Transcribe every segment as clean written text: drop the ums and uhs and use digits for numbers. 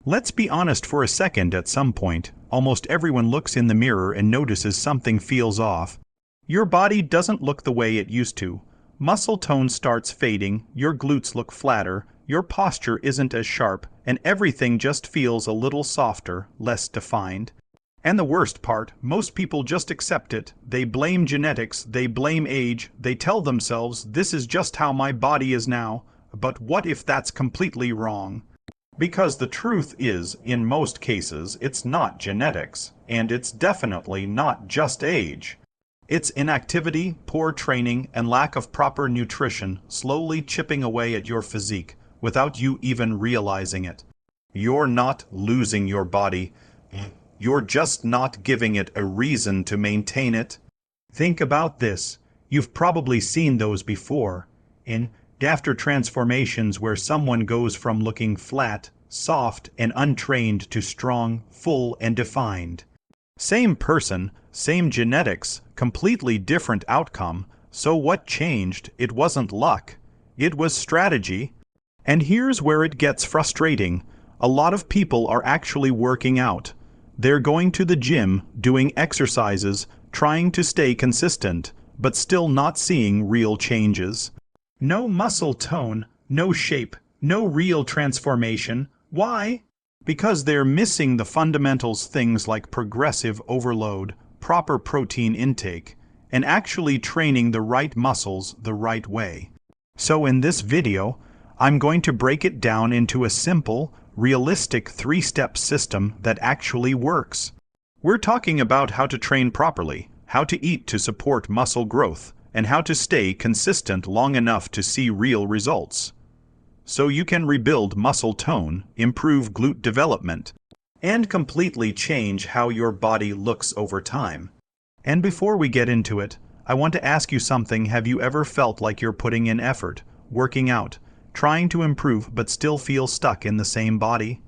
Let's be honest for a second. At some point, almost everyone looks in the mirror and notices something feels off. Your body doesn't look the way it used to. Muscle tone starts fading, your glutes look flatter, your posture isn't as sharp, and everything just feels a little softer, less defined. And the worst part, most people just accept it. They blame genetics, they blame age, they tell themselves, this is just how my body is now. But what if that's completely wrong? Because the truth is, in most cases, it's not genetics, and it's definitely not just age. It's inactivity, poor training, and lack of proper nutrition slowly chipping away at your physique without you even realizing it. You're not losing your body. You're just not giving it a reason to maintain it. Think about this. You've probably seen those before. In after transformations where someone goes from looking flat, soft, and untrained to strong, full, and defined. Same person, same genetics, completely different outcome. So what changed? It wasn't luck. It was strategy. And here's where it gets frustrating. A lot of people are actually working out. They're going to the gym, doing exercises, trying to stay consistent, but still not seeing real changes. No muscle tone, no shape, no real transformation. Why? Because they're missing the fundamentals, things like progressive overload, proper protein intake, and actually training the right muscles the right way. So in this video, I'm going to break it down into a simple, realistic 3-step system that actually works. We're talking about how to train properly, how to eat to support muscle growth, and how to stay consistent long enough to see real results. So you can rebuild muscle tone, improve glute development, and completely change how your body looks over time. And before we get into it, I want to ask you something. Have you ever felt like you're putting in effort, working out, trying to improve but still feel stuck in the same body?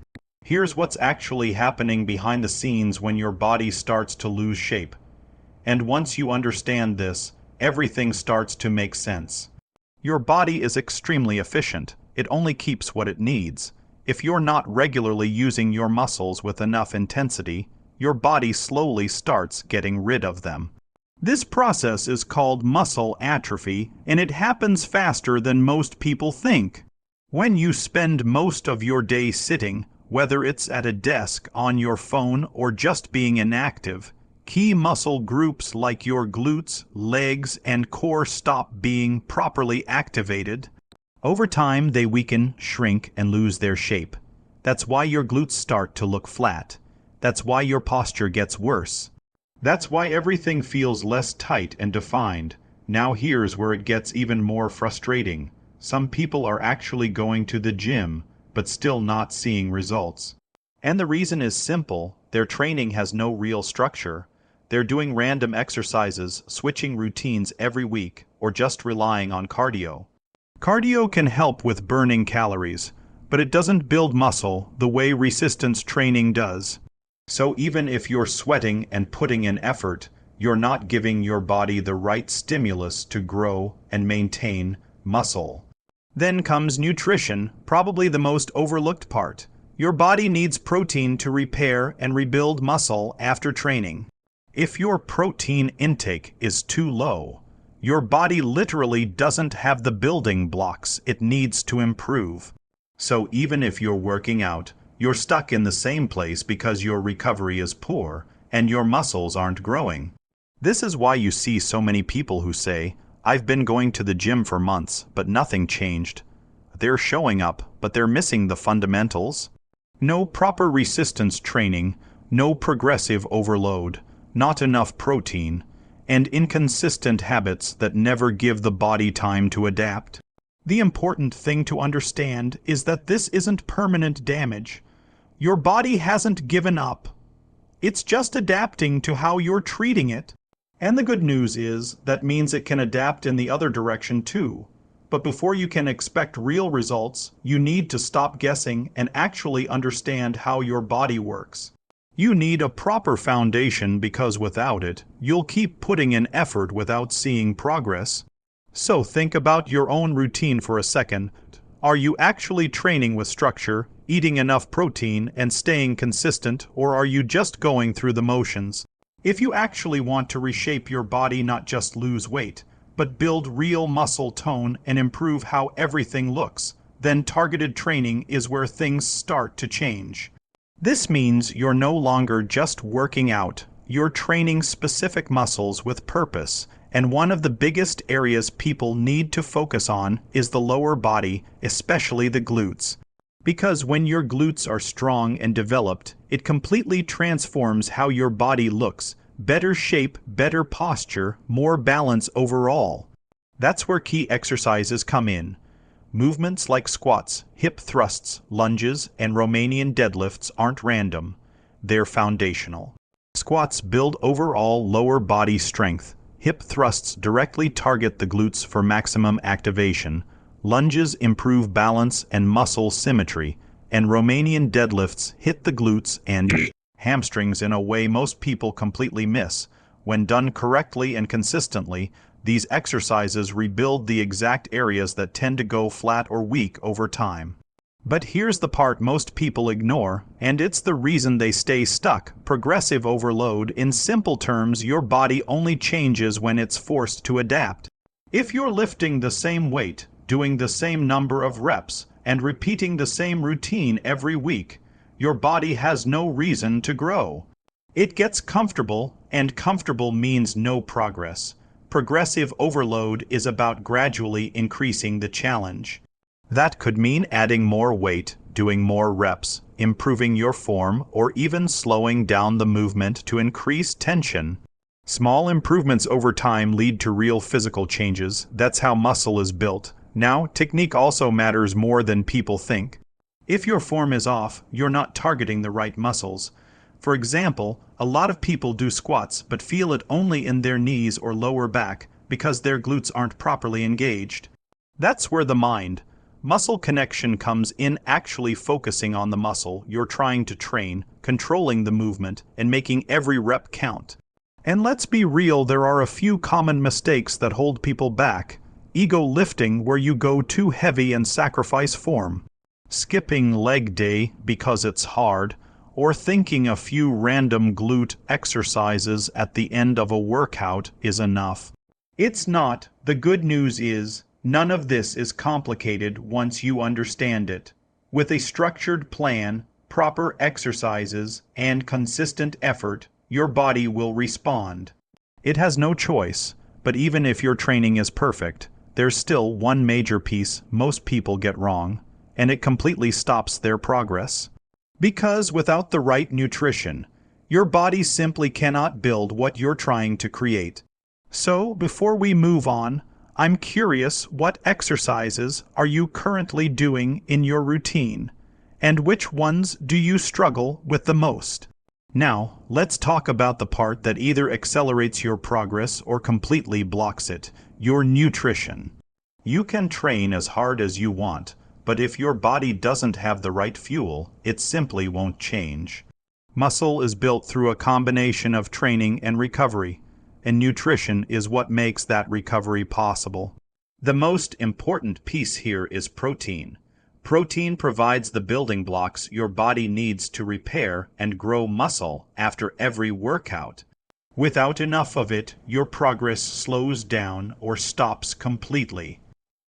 Here's what's actually happening behind the scenes when your body starts to lose shape. And once you understand this, everything starts to make sense. Your body is extremely efficient. It only keeps what it needs. If you're not regularly using your muscles with enough intensity, your body slowly starts getting rid of them. This process is called muscle atrophy, and it happens faster than most people think. When you spend most of your day sitting, whether it's at a desk, on your phone, or just being inactive, key muscle groups like your glutes, legs, and core stop being properly activated. Over time, they weaken, shrink, and lose their shape. That's why your glutes start to look flat. That's why your posture gets worse. That's why everything feels less tight and defined. Now here's where it gets even more frustrating. Some people are actually going to the gym, but still not seeing results. And the reason is simple. Their training has no real structure. They're doing random exercises, switching routines every week, or just relying on cardio. Cardio can help with burning calories, but it doesn't build muscle the way resistance training does. So even if you're sweating and putting in effort, you're not giving your body the right stimulus to grow and maintain muscle. Then comes nutrition, probably the most overlooked part. Your body needs protein to repair and rebuild muscle after training. If your protein intake is too low, your body literally doesn't have the building blocks it needs to improve. So even if you're working out, you're stuck in the same place because your recovery is poor and your muscles aren't growing. This is why you see so many people who say, I've been going to the gym for months, but nothing changed. They're showing up, but they're missing the fundamentals. No proper resistance training, no progressive overload, not enough protein, and inconsistent habits that never give the body time to adapt. The important thing to understand is that this isn't permanent damage. Your body hasn't given up. It's just adapting to how you're treating it. And the good news is that means it can adapt in the other direction too. But before you can expect real results, you need to stop guessing and actually understand how your body works. You need a proper foundation because without it, you'll keep putting in effort without seeing progress. So think about your own routine for a second. Are you actually training with structure, eating enough protein, and staying consistent, or are you just going through the motions? If you actually want to reshape your body, not just lose weight, but build real muscle tone and improve how everything looks, then targeted training is where things start to change. This means you're no longer just working out, you're training specific muscles with purpose, and one of the biggest areas people need to focus on is the lower body, especially the glutes. Because when your glutes are strong and developed, it completely transforms how your body looks. Better shape, better posture, more balance overall. That's where key exercises come in. Movements like squats, hip thrusts, lunges, and Romanian deadlifts aren't random. They're foundational. Squats build overall lower body strength. Hip thrusts directly target the glutes for maximum activation. Lunges improve balance and muscle symmetry. And Romanian deadlifts hit the glutes and hamstrings in a way most people completely miss. When done correctly and consistently, these exercises rebuild the exact areas that tend to go flat or weak over time. But here's the part most people ignore, and it's the reason they stay stuck: progressive overload. In simple terms, your body only changes when it's forced to adapt. If you're lifting the same weight, doing the same number of reps, and repeating the same routine every week, your body has no reason to grow. It gets comfortable, and comfortable means no progress. Progressive overload is about gradually increasing the challenge. That could mean adding more weight, doing more reps, improving your form, or even slowing down the movement to increase tension. Small improvements over time lead to real physical changes. That's how muscle is built. Now, technique also matters more than people think. If your form is off, you're not targeting the right muscles. For example, a lot of people do squats but feel it only in their knees or lower back because their glutes aren't properly engaged. That's where the mind-muscle connection comes in, actually focusing on the muscle you're trying to train, controlling the movement, and making every rep count. And let's be real, there are a few common mistakes that hold people back. Ego lifting, where you go too heavy and sacrifice form. Skipping leg day because it's hard, or thinking a few random glute exercises at the end of a workout is enough. It's not. The good news is, none of this is complicated once you understand it. With a structured plan, proper exercises, and consistent effort, your body will respond. It has no choice, but even if your training is perfect, there's still one major piece most people get wrong, and it completely stops their progress. Because without the right nutrition, your body simply cannot build what you're trying to create. So, before we move on, I'm curious, what exercises are you currently doing in your routine? And which ones do you struggle with the most? Now, let's talk about the part that either accelerates your progress or completely blocks it: your nutrition. You can train as hard as you want, but if your body doesn't have the right fuel, it simply won't change. Muscle is built through a combination of training and recovery, and nutrition is what makes that recovery possible. The most important piece here is protein. Protein provides the building blocks your body needs to repair and grow muscle after every workout. Without enough of it, your progress slows down or stops completely.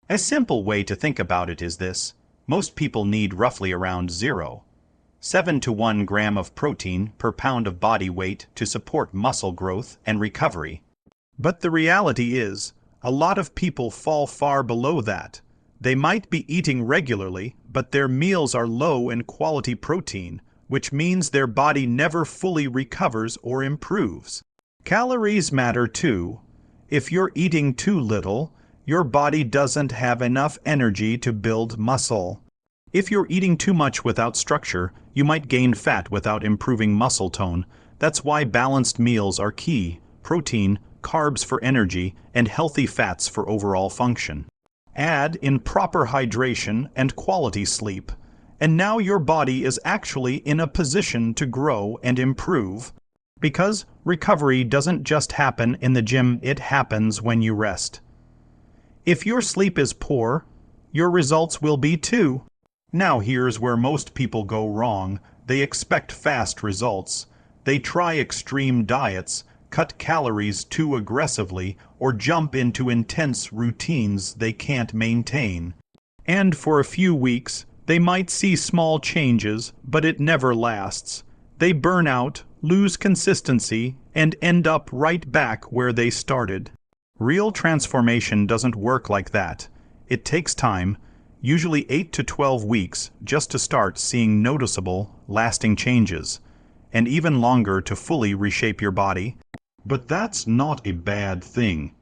A simple way to think about it is this: most people need roughly around 0.7 to 1 gram of protein per pound of body weight to support muscle growth and recovery. But the reality is, a lot of people fall far below that. They might be eating regularly, but their meals are low in quality protein, which means their body never fully recovers or improves. Calories matter too. If you're eating too little, your body doesn't have enough energy to build muscle. If you're eating too much without structure, you might gain fat without improving muscle tone. That's why balanced meals are key: protein, carbs for energy, and healthy fats for overall function. Add in proper hydration and quality sleep, and now your body is actually in a position to grow and improve. Because recovery doesn't just happen in the gym, it happens when you rest. If your sleep is poor, your results will be too. Now here's where most people go wrong. They expect fast results. They try extreme diets, cut calories too aggressively, or jump into intense routines they can't maintain. And for a few weeks, they might see small changes, but it never lasts. They burn out, lose consistency, and end up right back where they started. Real transformation doesn't work like that. It takes time, usually 8 to 12 weeks, just to start seeing noticeable, lasting changes, and even longer to fully reshape your body. But that's not a bad thing.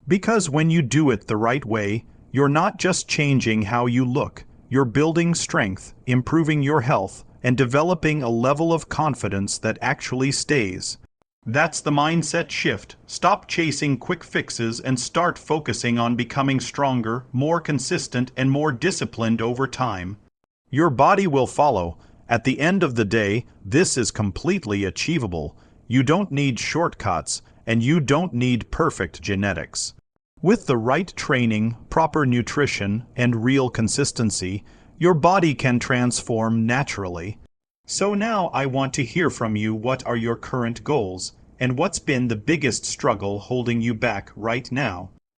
Because when you do it the right way, you're not just changing how you look, you're building strength, improving your health, and developing a level of confidence that actually stays. That's the mindset shift. Stop chasing quick fixes and start focusing on becoming stronger, more consistent, and more disciplined over time. Your body will follow. At the end of the day, this is completely achievable. You don't need shortcuts, and you don't need perfect genetics. With the right training, proper nutrition, and real consistency, your body can transform naturally. So now I want to hear from you. What are your current goals, and what's been the biggest struggle holding you back right now?